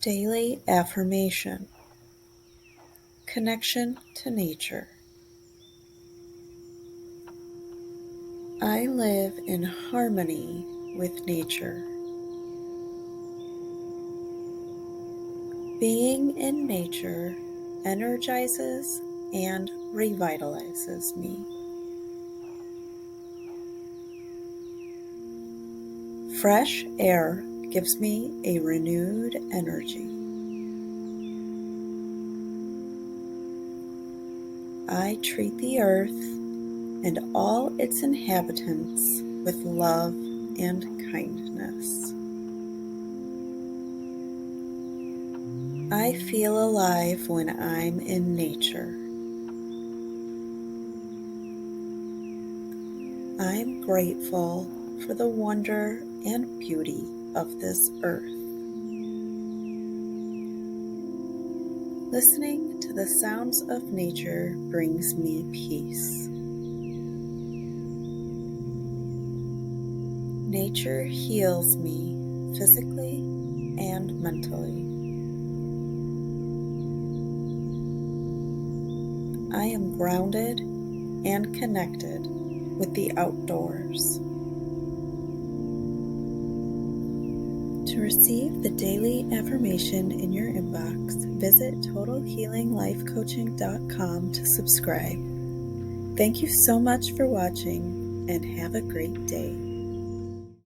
Daily affirmation. Connection to nature. I live in harmony with nature. Being in nature energizes and revitalizes me. Fresh air gives me a renewed energy. I treat the earth and all its inhabitants with love and kindness. I feel alive when I'm in nature. I'm grateful for the wonder and beauty of this earth. Listening to the sounds of nature brings me peace. Nature heals me physically and mentally. I am grounded and connected with the outdoors. To receive the daily affirmation in your inbox, visit totalhealinglifecoaching.com to subscribe. Thank you so much for watching and have a great day.